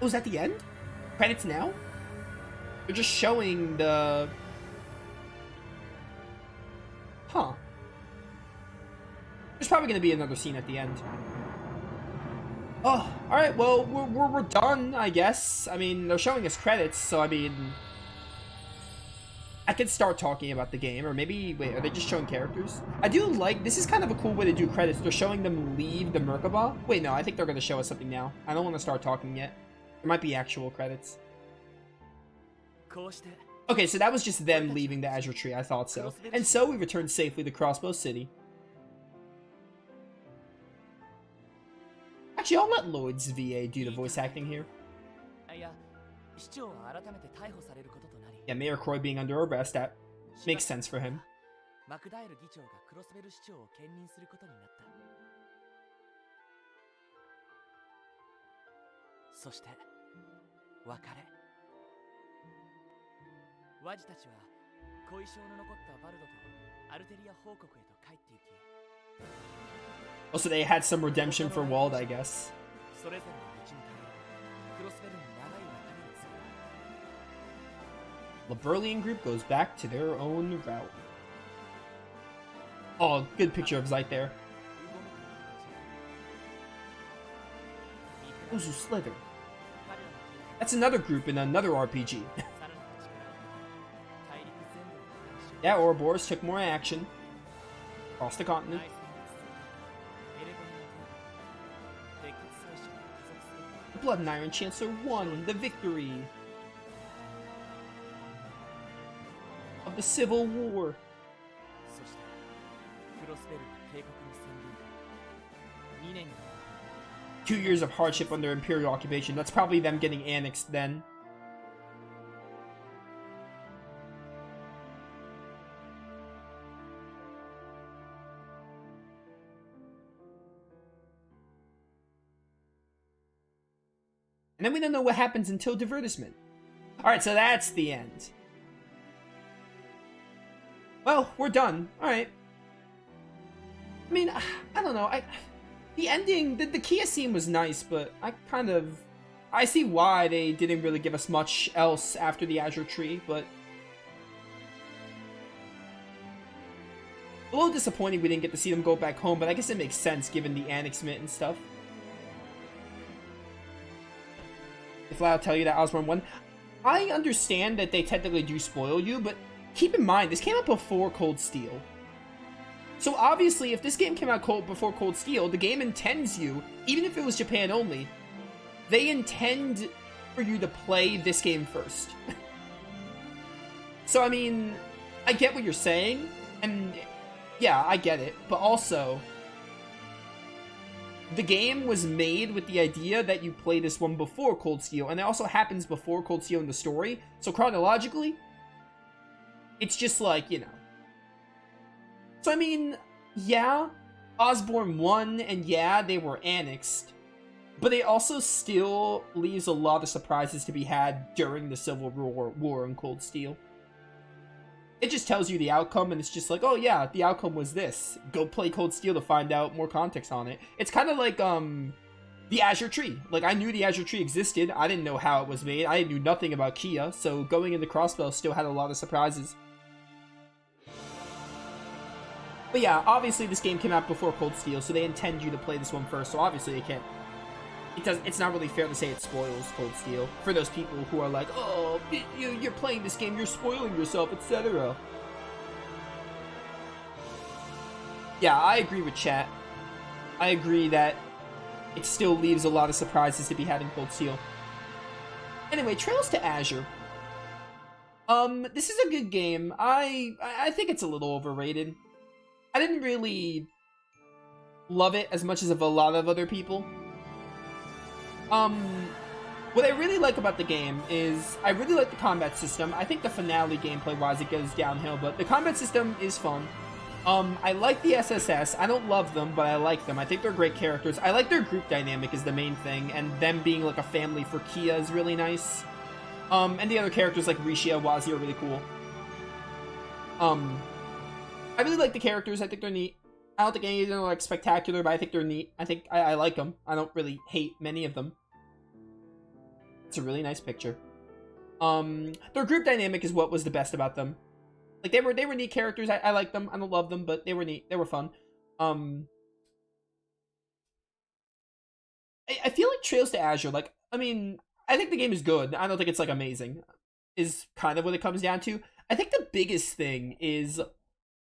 Oh, is that the end? Credits now? They're just showing the... Huh. There's probably going to be another scene at the end. Oh, alright, well, we're done, I guess. I mean, they're showing us credits, so I mean... I could start talking about the game, or maybe... Wait, are they just showing characters? I do like... This is kind of a cool way to do credits. They're showing them leave the Merkaba. Wait, no, I think they're going to show us something now. I don't want to start talking yet. There might be actual credits. Okay, so that was just them leaving the Azure tree. I thought so. And so we returned safely to Crossbow City. Actually, I'll let Lloyd's VA do the voice acting here. Yeah, Mayor Croy being under arrest, that makes sense for him. Also, they had some redemption for Wald, I guess. Laverlian group goes back to their own route. Oh, good picture of Zeit there. Ozu Slither. That's another group in another RPG. Yeah, Ouroboros took more action. Across the continent. The Blood and Iron Chancellor won the victory of the Civil War. 2 years of hardship under Imperial occupation. That's probably them getting annexed then. And then we don't know what happens until divertisement. Alright, so that's the end. Well, we're done. Alright. I mean, I don't know. The ending, the Kia scene was nice, but I see why they didn't really give us much else after the Azure tree, but... A little disappointing we didn't get to see them go back home, but I guess it makes sense given the annexment and stuff. If I'll tell you that Osborne won. I understand that they technically do spoil you, but keep in mind, this came out before Cold Steel. So obviously, if this game came out before Cold Steel, the game intends you, even if it was Japan only, they intend for you to play this game first. So, I mean, I get what you're saying, and yeah, I get it, but also... The game was made with the idea that you play this one before Cold Steel, and it also happens before Cold Steel in the story, so chronologically, it's just like, you know. So, I mean, yeah, Osborne won, and yeah, they were annexed, but it also still leaves a lot of surprises to be had during the Civil War in Cold Steel. It just tells you the outcome, and it's just like, oh yeah, the outcome was this. Go play Cold Steel to find out more context on it. It's kind of like, the Azure Tree. Like, I knew the Azure Tree existed. I didn't know how it was made. I knew nothing about Kia, so going into Crossbow still had a lot of surprises. But yeah, obviously this game came out before Cold Steel, so they intend you to play this one first, so obviously they can't... It's not really fair to say it spoils Cold Steel for those people who are like, oh, you're playing this game, you're spoiling yourself, etc. Yeah, I agree with chat. I agree that it still leaves a lot of surprises to be had in Cold Steel. Anyway, Trails to Azure. This is a good game. I think it's a little overrated. I didn't really love it as much as of a lot of other people. What I really like about the game is I really like the combat system. I think the finale gameplay-wise it goes downhill, but the combat system is fun. I like the SSS. I don't love them, but I like them. I think they're great characters. I like their group dynamic is the main thing, and them being like a family for Kia is really nice. And the other characters like Rishi and Wazi are really cool. I really like the characters. I think they're neat. I don't think any of them are like spectacular, but I think they're neat. I think I like them. I don't really hate many of them. It's a really nice picture. Their group dynamic is what was the best about them. Like, they were neat characters. I like them. I don't love them, but they were neat. They were fun. I feel like Trails to Azure, like, I mean, I think the game is good. I don't think it's, like, amazing, is kind of what it comes down to. I think the biggest thing is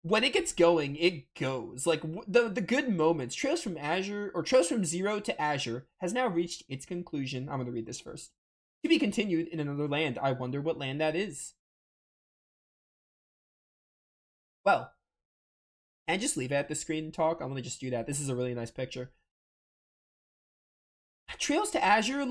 when it gets going, it goes. Like, the good moments. Trails from Azure, or Trails from Zero to Azure, has now reached its conclusion. I'm going to read this first. To be continued in another land. I wonder what land that is. Well, and just leave it at the screen talk. I'm going to just do that. This is a really nice picture. Trails to Azure,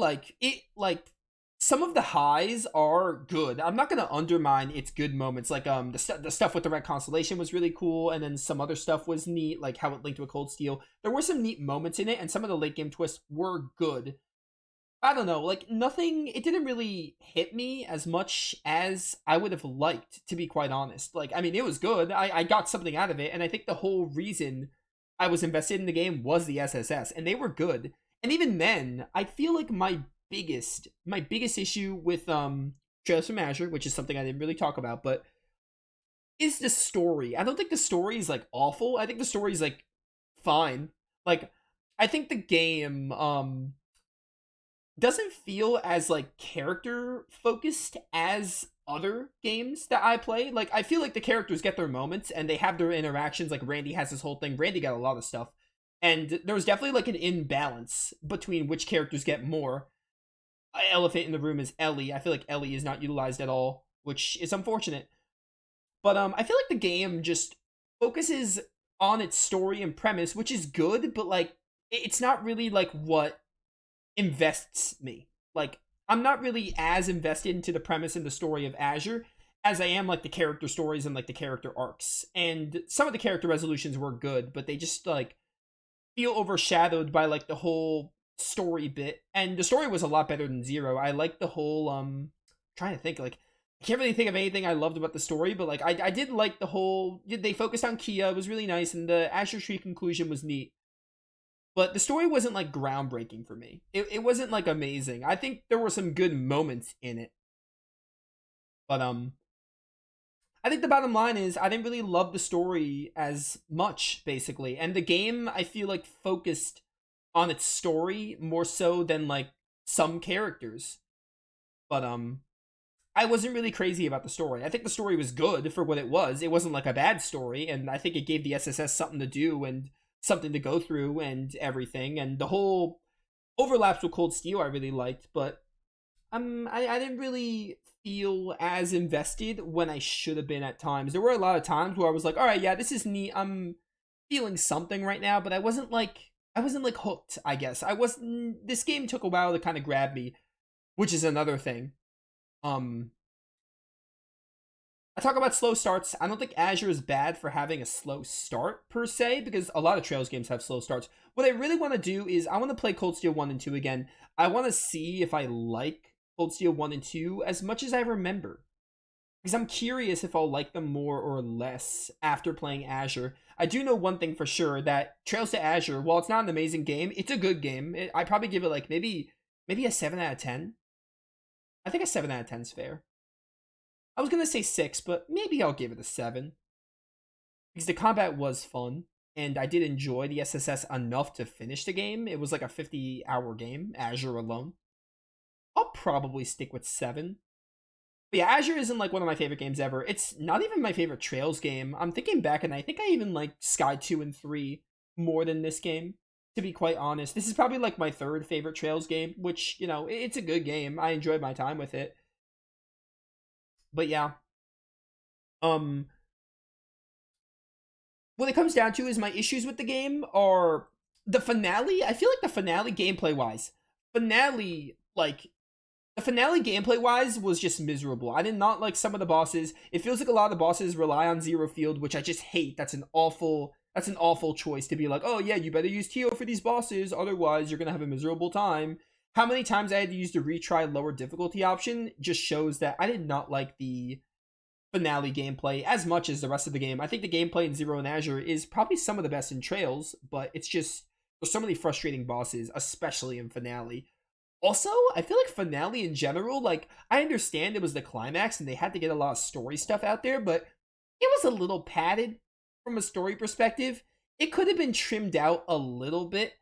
some of the highs are good. I'm not gonna undermine its good moments. Like the stuff with the Red Constellation was really cool, and then some other stuff was neat, like how it linked to a Cold Steel. There were some neat moments in it, and some of the late game twists were good. I don't know, like nothing. It didn't really hit me as much as I would have liked, to be quite honest. Like, I mean, it was good. I got something out of it, and I think the whole reason I was invested in the game was the SSS, and they were good. And even then, I feel like my biggest issue with Trails from Azure, which is something I didn't really talk about, but is the story. I don't think the story is like awful. I think the story is like fine. Like, I think the game doesn't feel as like character focused as other games that I play. Like, I feel like the characters get their moments and they have their interactions. Like, Randy has this whole thing. Randy got a lot of stuff. And there was definitely like an imbalance between which characters get more. Elephant in the room is Ellie. I feel like Ellie is not utilized at all, which is unfortunate. But I feel like the game just focuses on its story and premise, which is good, but like it's not really like what invests me. Like, I'm not really as invested into the premise and the story of Azure as I am like the character stories and like the character arcs. And some of the character resolutions were good, but they just like feel overshadowed by like the whole story bit. And the story was a lot better than Zero. I like the whole trying to think, like, I can't really think of anything I loved about the story, but like I did like the whole, they focused on Kia. It was really nice, and the Azure Tree conclusion was neat. But the story wasn't like groundbreaking for me. It wasn't like amazing. I think there were some good moments in it. But I think the bottom line is I didn't really love the story as much, basically. And the game, I feel like, focused on its story more so than like some characters. But I wasn't really crazy about the story. I think the story was good for what it was. It wasn't like a bad story, and I think it gave the SSS something to do and something to go through and everything. And the whole overlaps with Cold Steel I really liked, but I didn't really feel as invested when I should have been at times. There were a lot of times where I was like, all right, yeah, this is neat. I'm feeling something right now, but I wasn't like hooked, I guess. This game took a while to kind of grab me, which is another thing. I talk about slow starts. I don't think Azure is bad for having a slow start per se, because a lot of Trails games have slow starts. What I really want to do is I want to play Cold Steel 1 and 2 again. I want to see if I like Cold Steel 1 and 2 as much as I remember, because I'm curious if I'll like them more or less after playing Azure. I do know one thing for sure, that Trails to Azure, while it's not an amazing game, it's a good game. I probably give it like maybe a 7 out of 10. I think a 7 out of 10 is fair. I was going to say 6, but maybe I'll give it a 7. Because the combat was fun, and I did enjoy the SSS enough to finish the game. It was like a 50-hour game, Azure alone. I'll probably stick with 7. But yeah, Azure isn't like one of my favorite games ever. It's not even my favorite Trails game. I'm thinking back, and I think I even like Sky 2 and 3 more than this game, to be quite honest. This is probably like my third favorite Trails game, which, you know, it's a good game. I enjoyed my time with it. But yeah, what it comes down to is my issues with the game are the finale. I feel like the finale gameplay wise, the finale gameplay wise was just miserable. I did not like some of the bosses. It feels like a lot of the bosses rely on Zero Field, which I just hate. That's an awful choice to be like, oh yeah, you better use Tio for these bosses, otherwise you're gonna have a miserable time. How many times I had to use the retry lower difficulty option just shows that I did not like the finale gameplay as much as the rest of the game. I think the gameplay in Zero and Azure is probably some of the best in Trails, but it's just, there's so many frustrating bosses, especially in finale. Also, I feel like finale in general, like, I understand it was the climax and they had to get a lot of story stuff out there, but it was a little padded from a story perspective. It could have been trimmed out a little bit.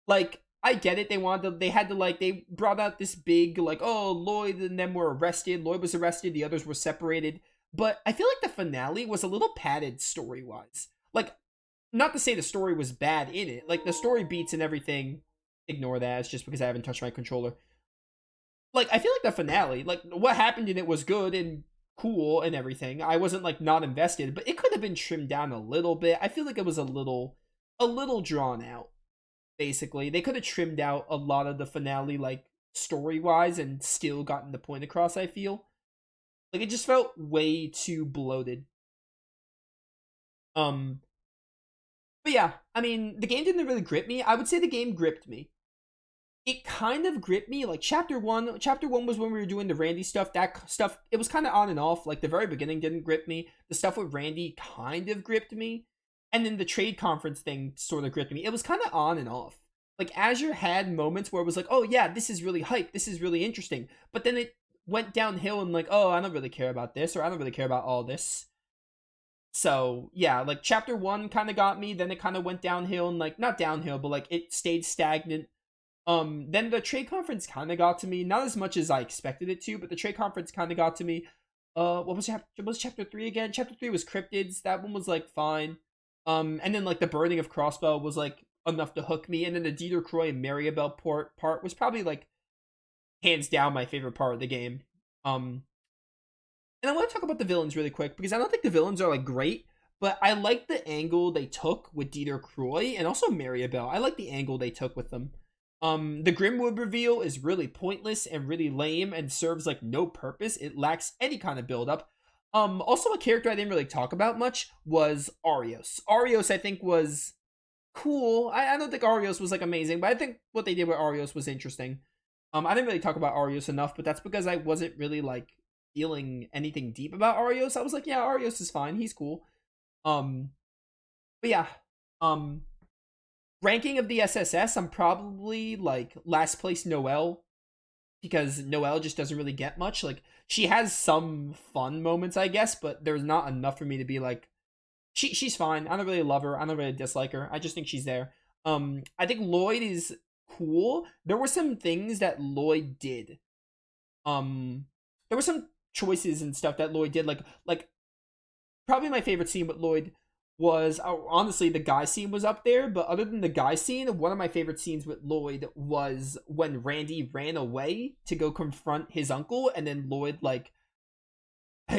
Like, I get it, they had to, like, they brought out this big, like, oh, Lloyd and them were arrested. Lloyd was arrested, the others were separated. But I feel like the finale was a little padded story-wise. Like, not to say the story was bad in it. Like, the story beats and everything, ignore that. It's just because I haven't touched my controller. Like, I feel like the finale, like, what happened in it was good and cool and everything. I wasn't, like, not invested, but it could have been trimmed down a little bit. I feel like it was a little drawn out, basically. They could have trimmed out a lot of the finale, like, story-wise and still gotten the point across, I feel. Like, it just felt way too bloated. Um, but yeah, I mean, the game didn't really grip me. I would say the game gripped me. It kind of gripped me. Like chapter one was when we were doing the Randy stuff. That stuff, it was kind of on and off. Like the very beginning didn't grip me. The stuff with Randy kind of gripped me. And then the trade conference thing sort of gripped me. It was kind of on and off. Like Azure had moments where it was like, oh yeah, this is really hype, this is really interesting. But then it went downhill and like, oh, I don't really care about this, or I don't really care about all this. So yeah, like chapter one kind of got me, then it kind of went downhill, and like not downhill, but like it stayed stagnant. Then the trade conference kind of got to me, not as much as I expected it to, but the trade conference kind of got to me. What was chapter three again? Chapter three was cryptids. That one was like fine. And then like the burning of Crossbow was like enough to hook me, and then the Dieter Croy and Mariabelle part was probably like hands down my favorite part of the game. And I want to talk about the villains really quick because I don't think the villains are like great, but I like the angle they took with Dieter Croy and also Mariabelle. I like the angle they took with them. The Grimwood reveal is really pointless and really lame and serves like no purpose. It lacks any kind of build up. Also a character I didn't really talk about much was Arios. Arios I think was cool. I don't think Arios was like amazing, but I think what they did with Arios was interesting. I didn't really talk about Arios enough, but that's because I wasn't really like feeling anything deep about Arios. I was like, yeah, Arios is fine. He's cool. Um, but yeah. Um, Ranking of the SSS, I'm probably like last place Noelle because Noelle just doesn't really get much. Like she has some fun moments, I guess, but there's not enough for me to be like she's fine. I don't really love her. I don't really dislike her. I just think she's there. I think Lloyd is cool. There were some things that Lloyd did. There were some choices and stuff that Lloyd did like probably my favorite scene with Lloyd was honestly the guy scene was up there, but other than the guy scene, one of my favorite scenes with Lloyd was when Randy ran away to go confront his uncle, and then Lloyd like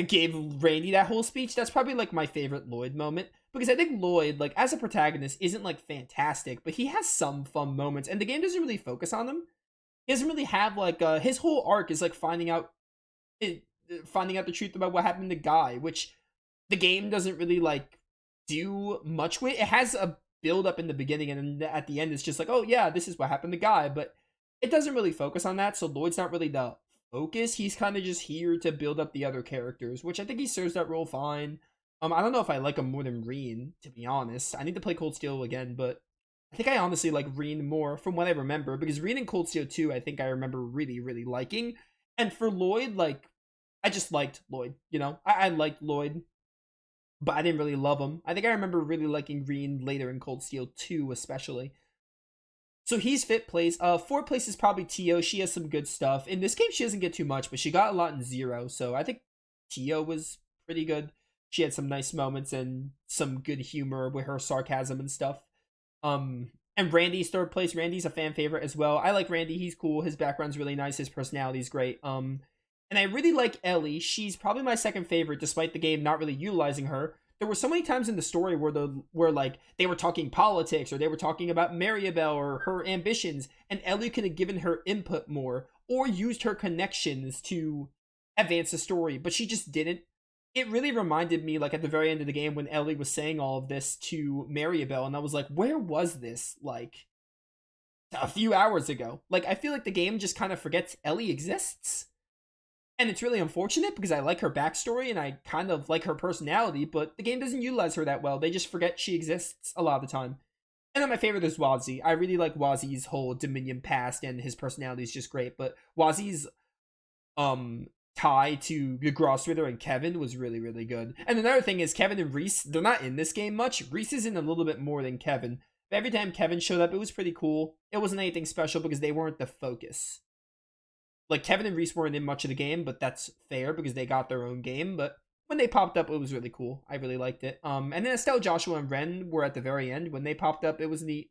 gave Randy that whole speech. That's probably like my favorite Lloyd moment because I think Lloyd, like as a protagonist, isn't like fantastic, but he has some fun moments, and the game doesn't really focus on him. He doesn't really have like his whole arc is like finding out the truth about what happened to Guy, which the game doesn't really like do much with. It has a build up in the beginning, and then at the end it's just like, oh yeah, this is what happened to Guy, but it doesn't really focus on that. So Lloyd's not really the focus. He's kind of just here to build up the other characters, which I think he serves that role fine. I don't know if I like him more than Reen, to be honest. I need to play Cold Steel again, but I think I honestly like Reen more from what I remember, because Reen and Cold Steel 2 I think I remember really, really liking. And for Lloyd, like I just liked Lloyd, you know? I liked Lloyd, but I didn't really love him. I think I remember really liking Reen later in Cold Steel 2 especially. So he's fifth place. Fourth place is probably Tio. She has some good stuff. In this game, she doesn't get too much, but she got a lot in Zero. So I think Tio was pretty good. She had some nice moments and some good humor with her sarcasm and stuff. And Randy's third place. Randy's a fan favorite as well. I like Randy. He's cool. His background's really nice. His personality's great. And I really like Ellie. She's probably my second favorite, despite the game not really utilizing her. There were so many times in the story where like they were talking politics, or they were talking about Mariabelle or her ambitions, and Ellie could have given her input more or used her connections to advance the story, but she just didn't. It really reminded me, like at the very end of the game, when Ellie was saying all of this to Mariabelle, and I was like, where was this like a few hours ago? Like I feel like the game just kind of forgets Ellie exists. And it's really unfortunate because I like her backstory and I kind of like her personality, but the game doesn't utilize her that well. They just forget she exists a lot of the time. And then my favorite is Wazzy. I really like Wazzy's whole Dominion past, and his personality is just great. But Wazzy's tie to Groswither and Kevin was really, really good. And another thing is Kevin and Reese, they're not in this game much. Reese is in a little bit more than Kevin. But every time Kevin showed up, it was pretty cool. It wasn't anything special because they weren't the focus. Like, Kevin and Reese weren't in much of the game, but that's fair because they got their own game. But when they popped up, it was really cool. I really liked it. And then Estelle, Joshua, and Ren were at the very end. When they popped up, it was neat.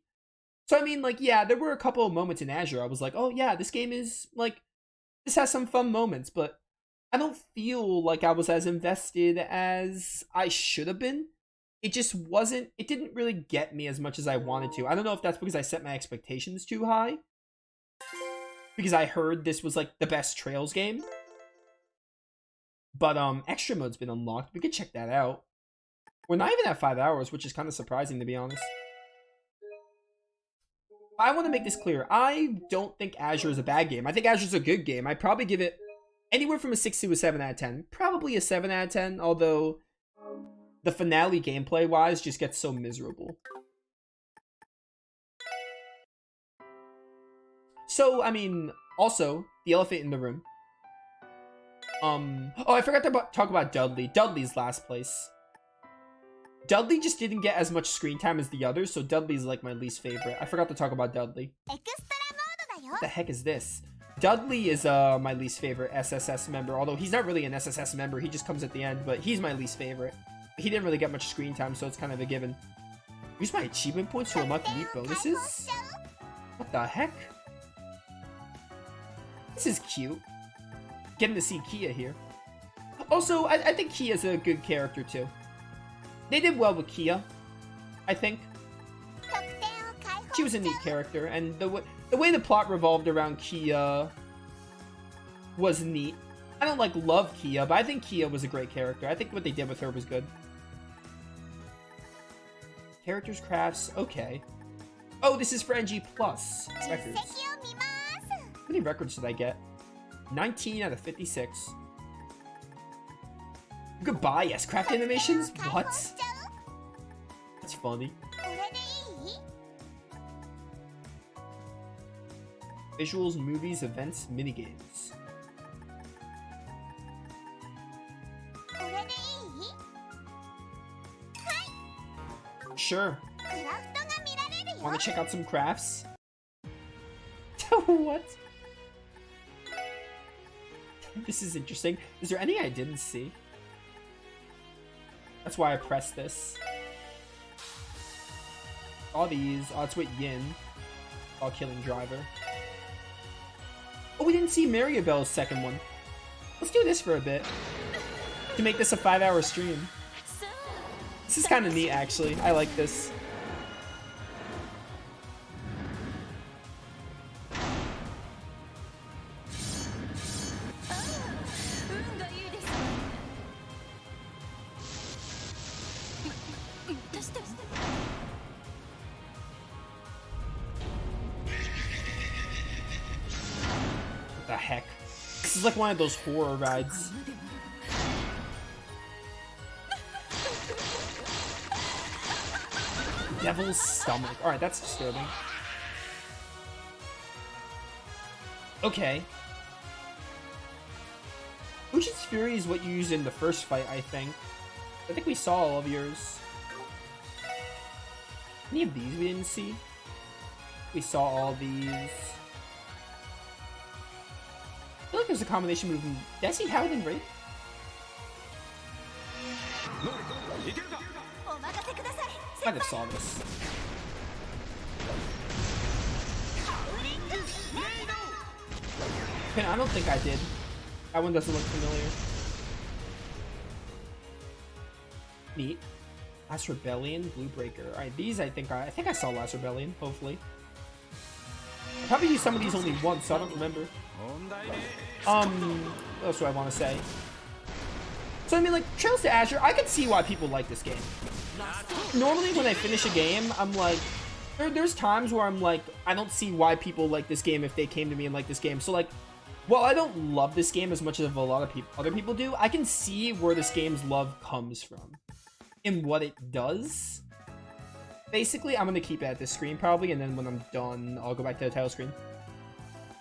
So, I mean, like, yeah, there were a couple of moments in Azure. I was like, oh, yeah, this game is, like, this has some fun moments. But I don't feel like I was as invested as I should have been. It just wasn't, it didn't really get me as much as I wanted to. I don't know if that's because I set my expectations too high. Because I heard this was, like, the best Trails game. But, extra mode's been unlocked. We could check that out. We're not even at 5 hours, which is kind of surprising, to be honest. I want to make this clear. I don't think Azure is a bad game. I think Azure's a good game. I'd probably give it anywhere from a 6 to a 7 out of 10. Probably a 7 out of 10, although the finale gameplay-wise just gets so miserable. So, I mean, also, the elephant in the room. Oh, I forgot to talk about Dudley. Dudley's last place. Dudley just didn't get as much screen time as the others, so Dudley's like my least favorite. I forgot to talk about Dudley. What the heck is this? Dudley is my least favorite SSS member, although he's not really an SSS member, he just comes at the end, but he's my least favorite. He didn't really get much screen time, so it's kind of a given. Use my achievement points to unlock elite bonuses? What the heck? This is cute. Getting to see Kia here. Also, I think Kia's a good character too. They did well with Kia, I think. She was a neat character, and the way the plot revolved around Kia was neat. I don't, like, love Kia, but I think Kia was a great character. I think what they did with her was good. Characters, crafts, okay. Oh, this is for NG+. Records. How many records did I get? 19 out of 56. Goodbye, yes. Craft animations? What? That's funny. Visuals, movies, events, minigames. Sure. Want to check out some crafts? What? This is interesting. Is there any I didn't see? That's why I pressed this. All these. Oh, it's with Yin. All killing Driver. Oh, we didn't see Maribel's second one. Let's do this for a bit. To make this a 5-hour stream. This is kind of neat, actually. I like this. What the heck? This is like one of those horror rides. Devil's stomach. Alright, that's disturbing. Okay. Lucian's Fury is what you used in the first fight, I think. I think we saw all of yours. Any of these we didn't see? We saw all these. I feel like there's a combination move. Did I see Paladin Rape? I might have saw this. I don't think I did. That one doesn't look familiar. Neat. Last Rebellion, Blue Breaker. Alright, these I think I saw Last Rebellion, hopefully. I probably used some of these only once, so I don't remember. What else do I want to say? So I mean, like, Trails to Azure, I can see why people like this game. Normally when I finish a game, I'm like, there's times where I'm like, I don't see why people like this game if they came to me and like this game. So like, while I don't love this game as much as a lot of other people do, I can see where this game's love comes from and what it does. basically, I'm gonna keep it at this screen probably, and then when I'm done, I'll go back to the title screen.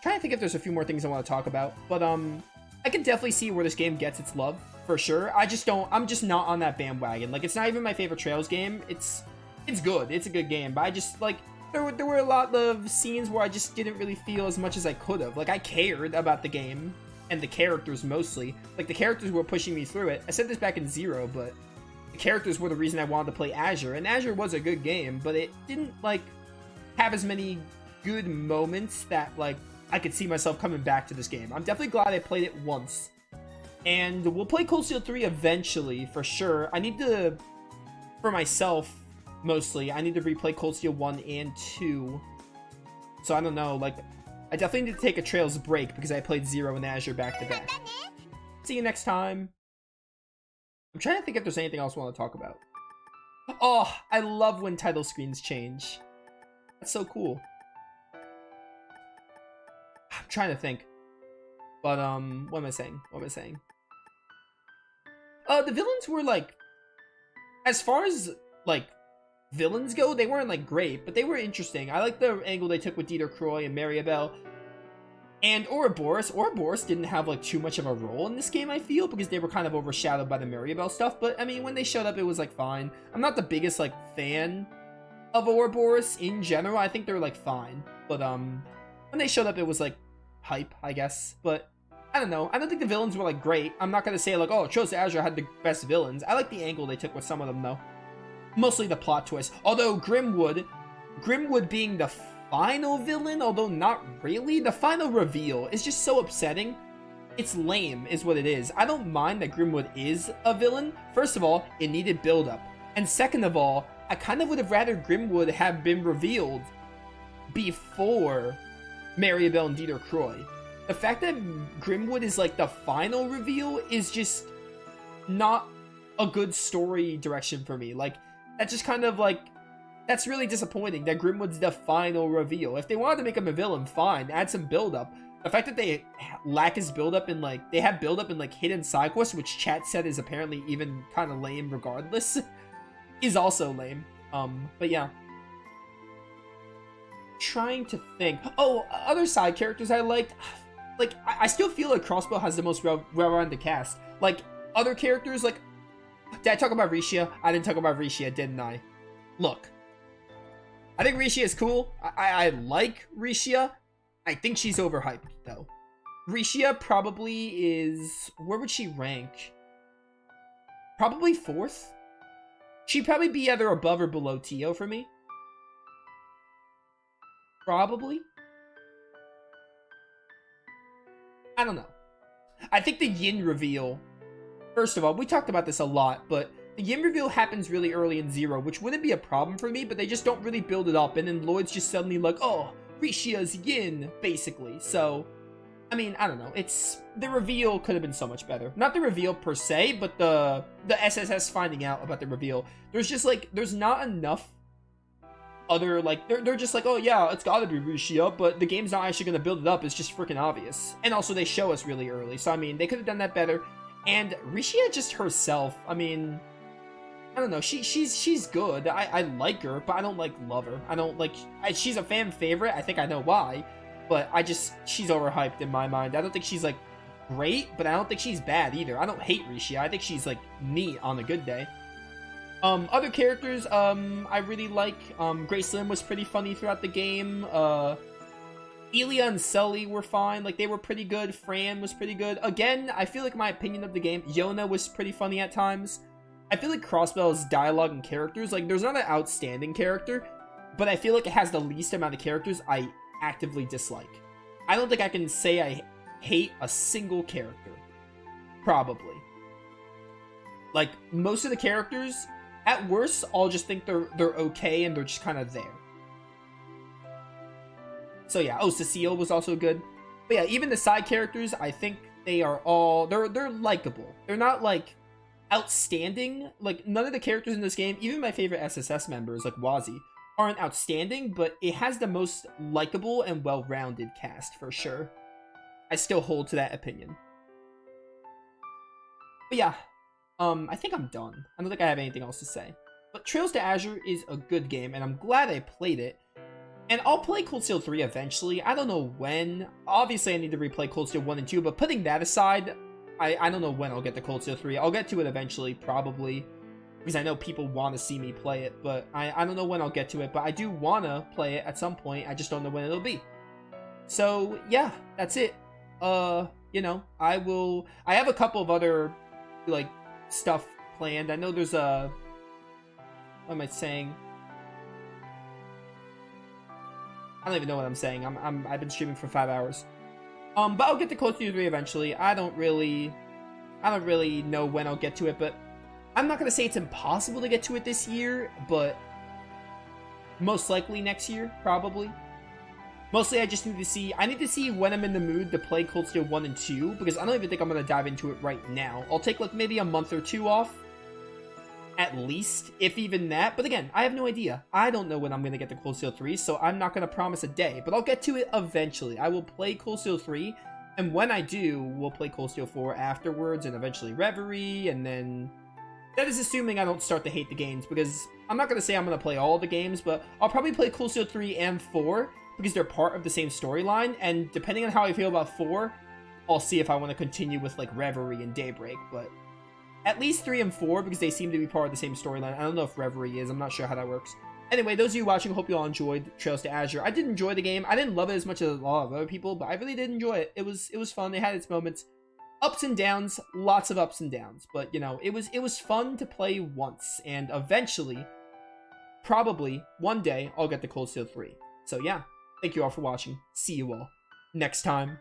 Trying to think if there's a few more things I want to talk about, but I can definitely see where this game gets its love for sure. I'm just not on that bandwagon. Like, it's not even my favorite Trails game. It's good. It's a good game, but I just like there were a lot of scenes where I just didn't really feel as much as I could have. Like, I cared about the game and the characters mostly. Like, the characters were pushing me through it. I said this back in Zero, but the characters were the reason I wanted to play Azure, and Azure was a good game, but it didn't like have as many good moments that like I could see myself coming back to this game. I'm definitely glad I played it once. And we'll play Cold Steel 3 eventually, for sure. I need to, for myself, mostly, I need to replay Cold Steel 1 and 2. So I don't know, like, I definitely need to take a Trails break because I played Zero and Azure back to back. See you next time. I'm trying to think if there's anything else I want to talk about. Oh, I love when title screens change. That's so cool. I'm trying to think. But, what am I saying? The villains were, like, as far as, like, villains go, they weren't, like, great, but they were interesting. I like the angle they took with Dieter Croy and Maribel. And Ouroboros. Ouroboros didn't have, like, too much of a role in this game, I feel, because they were kind of overshadowed by the Maribel stuff. But, I mean, when they showed up, it was, like, fine. I'm not the biggest, like, fan of Ouroboros in general. I think they're, like, fine. But, when they showed up, it was, like, hype, I guess. But I don't know. I don't think the villains were, like, great. I'm not gonna say, like, oh, Trails to Azure had the best villains. I like the angle they took with some of them, though. Mostly the plot twist. Although Grimwood being the final villain, although not really, the final reveal is just so upsetting. It's lame, is what it is. I don't mind that Grimwood is a villain. First of all, it needed build-up. And second of all, I kind of would have rather Grimwood have been revealed before Maribel and Dieter Croy. The fact that Grimwood is like the final reveal is just not a good story direction for me. Like, that's just kind of like, that's really disappointing that Grimwood's the final reveal. If they wanted to make him a villain, fine, add some build-up. The fact that they lack his build-up in like, they have build-up in like hidden side quests, which chat said is apparently even kind of lame regardless, is also lame. But yeah. Trying to think. Oh, other side characters I liked. Like, I still feel like Crossbow has the most well-rounded cast. Like, other characters, like, did I talk about Rishia? I didn't talk about Rishia, didn't I? Look, I think Rishia is cool. I like Rishia. I think she's overhyped, though. Rishia probably is... Where would she rank? Probably 4th? She'd probably be either above or below Tio for me. Probably. I don't know. I think the Yin reveal... First of all, we talked about this a lot, but the Yin reveal happens really early in Zero, which wouldn't be a problem for me, but they just don't really build it up, and then Lloyd's just suddenly like, oh, Rishia's Yin, basically. So, I mean, I don't know. It's... The reveal could have been so much better. Not the reveal per se, but the SSS finding out about the reveal. There's just, like, there's not enough other, like, they're just like, oh yeah, it's gotta be Rishia, but the game's not actually gonna build it up. It's just freaking obvious. And also, they show us really early, so I mean, they could have done that better. And Rishia just herself, I mean, I don't know, she's good. I like her, but I don't, like, love her. I don't, like, she's a fan favorite, I think I know why, but she's overhyped in my mind. I don't think she's, like, great, but I don't think she's bad either. I don't hate Rishia. I think she's, like, neat on a good day. Other characters, I really like. Grace Lim was pretty funny throughout the game. Elia and Sully were fine. Like, they were pretty good. Fran was pretty good. Again, I feel like my opinion of the game, Yona was pretty funny at times. I feel like Crossbell's dialogue and characters, like, there's not an outstanding character, but I feel like it has the least amount of characters I actively dislike. I don't think I can say I hate a single character. Probably. Like, most of the characters... At worst, I'll just think they're okay and they're just kind of there. So yeah, oh, Cecile was also good. But yeah, even the side characters, I think they are all... They're likable. They're not, like, outstanding. Like, none of the characters in this game, even my favorite SSS members, like Wazi, aren't outstanding, but it has the most likable and well-rounded cast, for sure. I still hold to that opinion. But yeah. I think I'm done. I don't think I have anything else to say. But Trails to Azure is a good game, and I'm glad I played it. And I'll play Cold Steel 3 eventually. I don't know when. Obviously, I need to replay Cold Steel 1 and 2, but putting that aside, I don't know when I'll get to Cold Steel 3. I'll get to it eventually, probably, because I know people want to see me play it, but I don't know when I'll get to it, but I do want to play it at some point. I just don't know when it'll be. So, yeah, that's it. You know, I have a couple of other, like, stuff planned. I know there's a... What am I saying? I don't even know what I'm saying. I've been streaming for 5 hours. But I'll get to Cold Steel 3 eventually. I don't really know when I'll get to it, but I'm not gonna say it's impossible to get to it this year, but most likely next year, probably. Mostly, I just need to see. I need to see when I'm in the mood to play Cold Steel 1 and 2, because I don't even think I'm gonna dive into it right now. I'll take like maybe a month or two off. At least, if even that. But again, I have no idea. I don't know when I'm going to get to Cold Steel 3, so I'm not going to promise a day. But I'll get to it eventually. I will play Cold Steel 3, and when I do, we'll play Cold Steel 4 afterwards, and eventually Reverie, and then... That is assuming I don't start to hate the games, because I'm not going to say I'm going to play all the games, but I'll probably play Cold Steel 3 and 4, because they're part of the same storyline, and depending on how I feel about 4, I'll see if I want to continue with, like, Reverie and Daybreak, but... At least 3 and 4, because they seem to be part of the same storyline. I don't know if Reverie is. I'm not sure how that works. Anyway, those of you watching, hope you all enjoyed Trails to Azure. I did enjoy the game. I didn't love it as much as a lot of other people, but I really did enjoy it. It was fun. It had its moments. Ups and downs. Lots of ups and downs. But, you know, it was fun to play once. And eventually, probably, one day, I'll get to Cold Steel 3. So, yeah. Thank you all for watching. See you all next time.